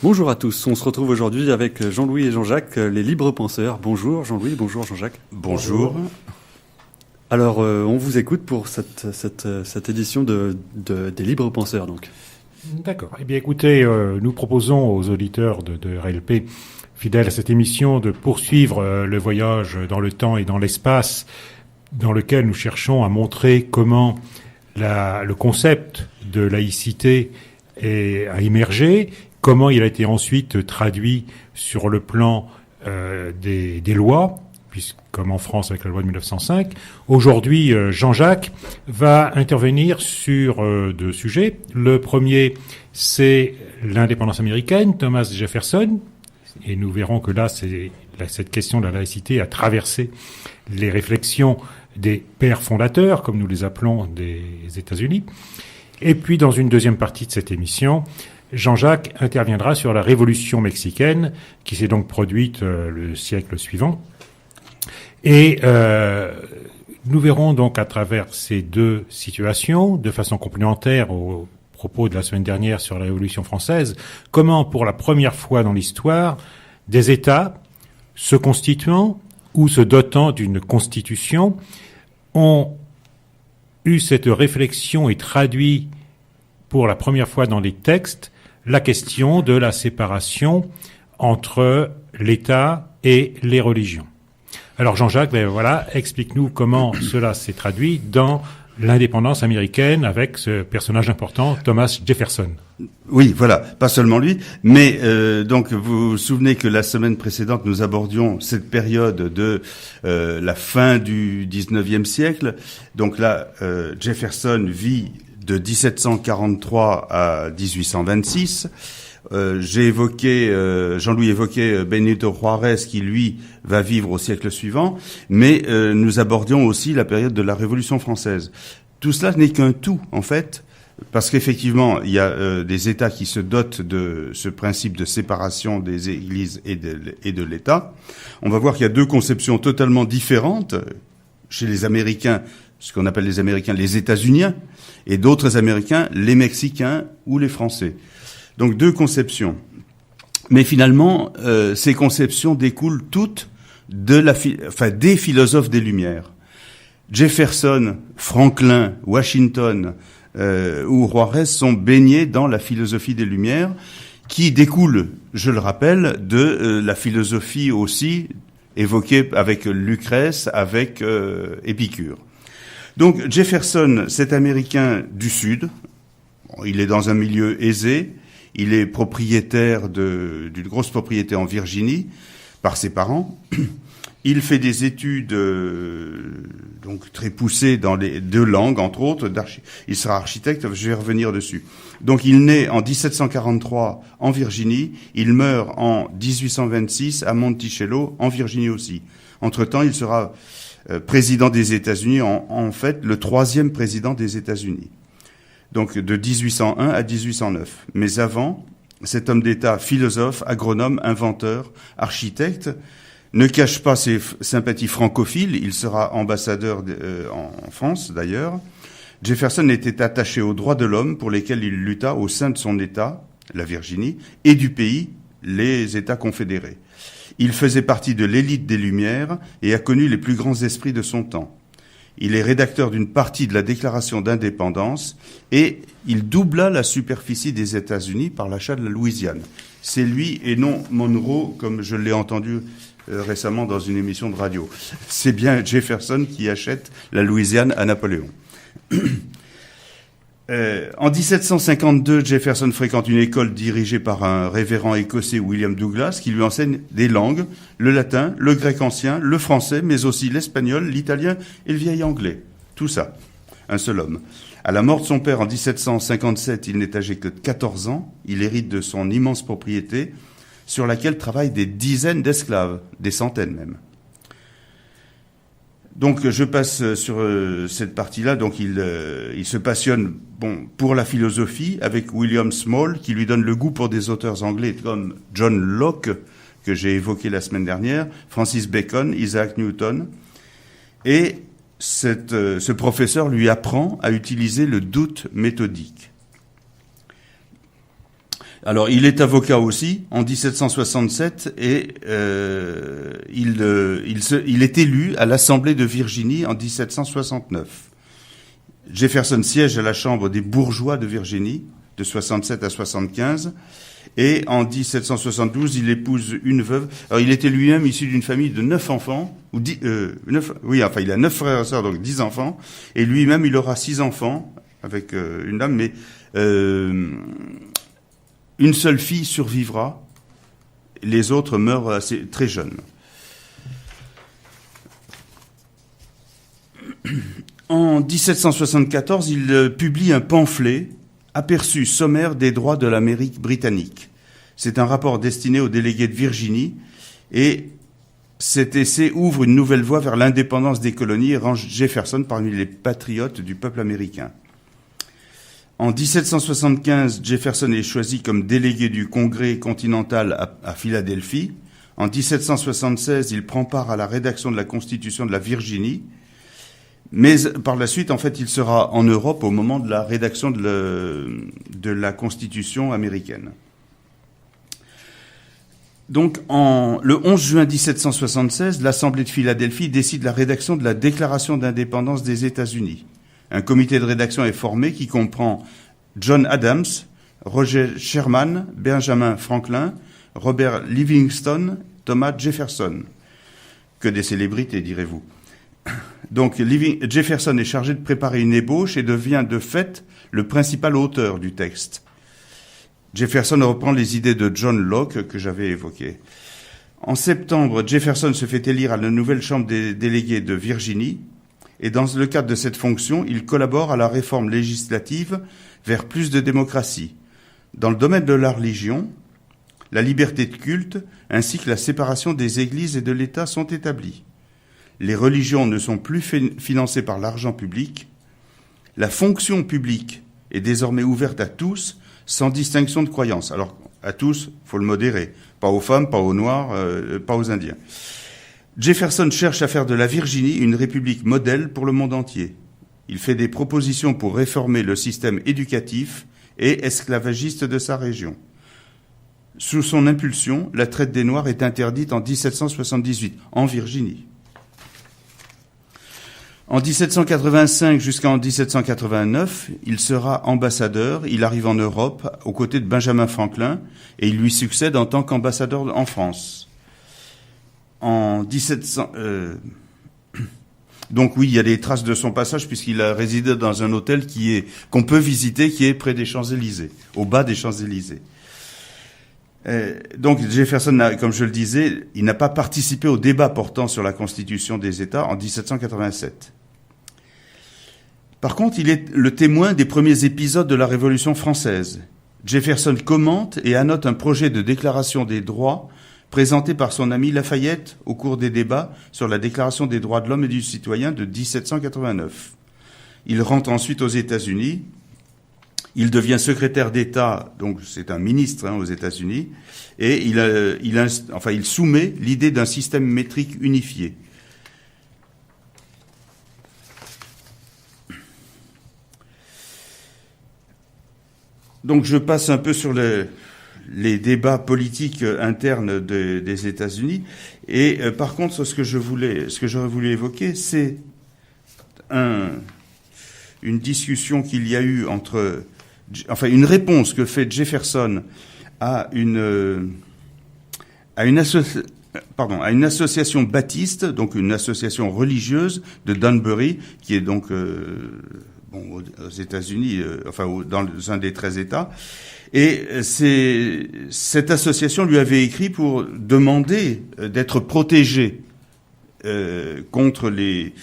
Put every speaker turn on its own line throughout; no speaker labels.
Bonjour à tous, on se retrouve aujourd'hui avec Jean-Louis et Jean-Jacques, les libres penseurs. Bonjour Jean-Louis, bonjour Jean-Jacques.
Bonjour.
Alors, on vous écoute pour cette édition des libres penseurs, donc.
D'accord. Eh bien, écoutez, nous proposons aux auditeurs de RLP, fidèles à cette émission, de poursuivre le voyage dans le temps et dans l'espace, dans lequel nous cherchons à montrer comment le concept de laïcité a émergé, comment il a été ensuite traduit sur le plan des lois, comme en France avec la loi de 1905. Aujourd'hui, Jean-Jacques va intervenir sur deux sujets. Le premier, c'est l'indépendance américaine, Thomas Jefferson. Et nous verrons que là, cette question de la laïcité a traversé les réflexions des pères fondateurs, comme nous les appelons, des États-Unis. Et puis, dans une deuxième partie de cette émission, Jean-Jacques interviendra sur la révolution mexicaine, qui s'est donc produite le siècle suivant. Et nous verrons donc à travers ces deux situations, de façon complémentaire au propos de la semaine dernière sur la Révolution française, comment pour la première fois dans l'histoire, des États se constituant ou se dotant d'une constitution ont eu cette réflexion et traduit pour la première fois dans les textes la question de la séparation entre l'État et les religions. Alors Jean-Jacques, explique-nous comment cela s'est traduit dans l'indépendance américaine avec ce personnage important, Thomas Jefferson.
Oui, voilà, pas seulement lui, mais donc vous vous souvenez que la semaine précédente, nous abordions cette période de la fin du 19e siècle. Donc là, Jefferson vit de 1743 à 1826. Jean-Louis évoquait Benito Juárez qui, lui, va vivre au siècle suivant, mais nous abordions aussi la période de la Révolution française. Tout cela n'est qu'un tout, en fait, parce qu'effectivement, il y a des États qui se dotent de ce principe de séparation des Églises et de l'État. On va voir qu'il y a deux conceptions totalement différentes chez les Américains, ce qu'on appelle les Américains les États-Uniens, et d'autres Américains, les Mexicains ou les Français. Donc deux conceptions. Mais finalement, ces conceptions découlent toutes des philosophes des Lumières. Jefferson, Franklin, Washington ou Juárez sont baignés dans la philosophie des Lumières, qui découle, je le rappelle, de la philosophie aussi évoquée avec Lucrèce, avec Épicure. Donc Jefferson, cet Américain du Sud, il est dans un milieu aisé. Il est propriétaire d'une grosse propriété en Virginie par ses parents. Il fait des études donc très poussées dans les deux langues, entre autres. Il sera architecte, je vais revenir dessus. Donc il naît en 1743 en Virginie. Il meurt en 1826 à Monticello, en Virginie aussi. Entre-temps, il sera président des États-Unis, en fait le troisième président des États-Unis. Donc de 1801 à 1809. Mais avant, cet homme d'État, philosophe, agronome, inventeur, architecte, ne cache pas ses sympathies francophiles. Il sera ambassadeur en France, d'ailleurs. Jefferson était attaché aux droits de l'homme pour lesquels il lutta au sein de son État, la Virginie, et du pays, les États confédérés. Il faisait partie de l'élite des Lumières et a connu les plus grands esprits de son temps. Il est rédacteur d'une partie de la Déclaration d'indépendance et il doubla la superficie des États-Unis par l'achat de la Louisiane. C'est lui et non Monroe, comme je l'ai entendu récemment dans une émission de radio. C'est bien Jefferson qui achète la Louisiane à Napoléon. En 1752, Jefferson fréquente une école dirigée par un révérend écossais, William Douglas, qui lui enseigne des langues, le latin, le grec ancien, le français, mais aussi l'espagnol, l'italien et le vieil anglais. Tout ça, un seul homme. À la mort de son père en 1757, il n'est âgé que de 14 ans. Il hérite de son immense propriété, sur laquelle travaillent des dizaines d'esclaves, des centaines même. Donc je passe sur cette partie-là. Donc il se passionne pour la philosophie avec William Small, qui lui donne le goût pour des auteurs anglais comme John Locke, que j'ai évoqué la semaine dernière, Francis Bacon, Isaac Newton. Et ce professeur lui apprend à utiliser le doute méthodique. Alors, il est avocat aussi en 1767 et il est élu à l'Assemblée de Virginie en 1769. Jefferson siège à la Chambre des bourgeois de Virginie de 67 à 75 et en 1772, il épouse une veuve. Alors, il était lui-même issu d'une famille de 9 enfants, ou 10, il a 9 frères et sœurs, donc 10 enfants, et lui-même, il aura 6 enfants avec une dame, mais une seule fille survivra, les autres meurent très jeunes. En 1774, il publie un pamphlet, Aperçu sommaire des droits de l'Amérique britannique. C'est un rapport destiné aux délégués de Virginie et cet essai ouvre une nouvelle voie vers l'indépendance des colonies et range Jefferson parmi les patriotes du peuple américain. En 1775, Jefferson est choisi comme délégué du Congrès continental à Philadelphie. En 1776, il prend part à la rédaction de la Constitution de la Virginie. Mais par la suite, en fait, il sera en Europe au moment de la rédaction de la Constitution américaine. Donc, le 11 juin 1776, l'Assemblée de Philadelphie décide la rédaction de la Déclaration d'indépendance des États-Unis. Un comité de rédaction est formé qui comprend John Adams, Roger Sherman, Benjamin Franklin, Robert Livingston, Thomas Jefferson. Que des célébrités, direz-vous. Donc Jefferson est chargé de préparer une ébauche et devient de fait le principal auteur du texte. Jefferson reprend les idées de John Locke que j'avais évoquées. En septembre, Jefferson se fait élire à la nouvelle Chambre des délégués de Virginie et dans le cadre de cette fonction, il collabore à la réforme législative vers plus de démocratie. Dans le domaine de la religion, la liberté de culte ainsi que la séparation des églises et de l'État sont établies. Les religions ne sont plus financées par l'argent public. La fonction publique est désormais ouverte à tous, sans distinction de croyance. Alors, à tous, faut le modérer. Pas aux femmes, pas aux Noirs, pas aux Indiens. Jefferson cherche à faire de la Virginie une république modèle pour le monde entier. Il fait des propositions pour réformer le système éducatif et esclavagiste de sa région. Sous son impulsion, la traite des Noirs est interdite en 1778, en Virginie. En 1785 jusqu'en 1789, il sera ambassadeur. Il arrive en Europe aux côtés de Benjamin Franklin et il lui succède en tant qu'ambassadeur en France. En 1700, donc oui, il y a des traces de son passage puisqu'il a résidé dans un hôtel qu'on peut visiter, qui est près des Champs-Élysées, au bas des Champs-Élysées. Donc Jefferson, comme je le disais, il n'a pas participé au débat portant sur la Constitution des États en 1787. Par contre, il est le témoin des premiers épisodes de la Révolution française. Jefferson commente et annote un projet de déclaration des droits présenté par son ami Lafayette au cours des débats sur la Déclaration des droits de l'homme et du citoyen de 1789. Il rentre ensuite aux États-Unis. Il devient secrétaire d'État, donc c'est un ministre aux États-Unis, et il soumet l'idée d'un système métrique unifié. Donc je passe un peu sur les débats politiques internes des États-Unis, et par contre ce que j'aurais voulu évoquer, c'est une discussion qu'il y a eu une réponse que fait Jefferson à une association baptiste, donc une association religieuse de Danbury, qui est donc aux États-Unis, dans un des 13 États. Et cette association lui avait écrit pour demander d'être protégée contre les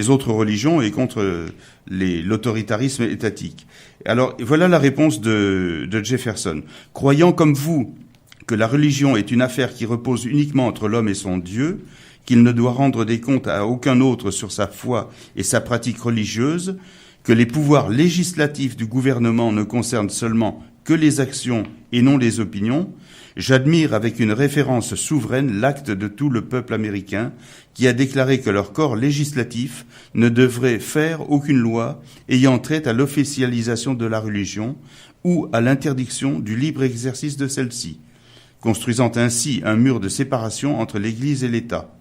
autres religions et contre l'autoritarisme étatique. Alors, voilà la réponse de Jefferson. Croyant comme vous que la religion est une affaire qui repose uniquement entre l'homme et son Dieu, qu'il ne doit rendre des comptes à aucun autre sur sa foi et sa pratique religieuse, que les pouvoirs législatifs du gouvernement ne concernent seulement que les actions et non les opinions, j'admire avec une référence souveraine l'acte de tout le peuple américain qui a déclaré que leur corps législatif ne devrait faire aucune loi ayant trait à l'officialisation de la religion ou à l'interdiction du libre exercice de celle-ci, construisant ainsi un mur de séparation entre l'Église et l'État.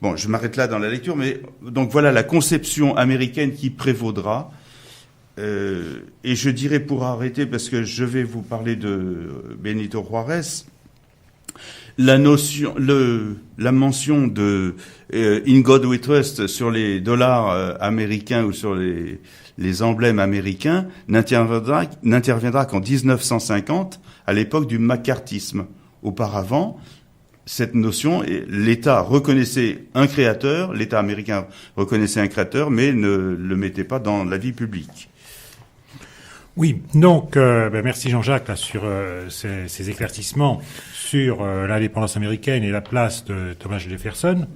Bon, je m'arrête là dans la lecture, mais donc voilà la conception américaine qui prévaudra. Et je dirais, pour arrêter, parce que je vais vous parler de Benito Juárez, la mention de In God We Trust sur les dollars américains ou sur les emblèmes américains n'interviendra qu'en 1950, à l'époque du macartisme. Auparavant, cette notion, l'État reconnaissait un créateur, l'État américain reconnaissait un créateur, mais ne le mettait pas dans la vie publique.
Oui, donc merci Jean-Jacques là, sur ces éclaircissements sur l'indépendance américaine et la place de Thomas Jefferson.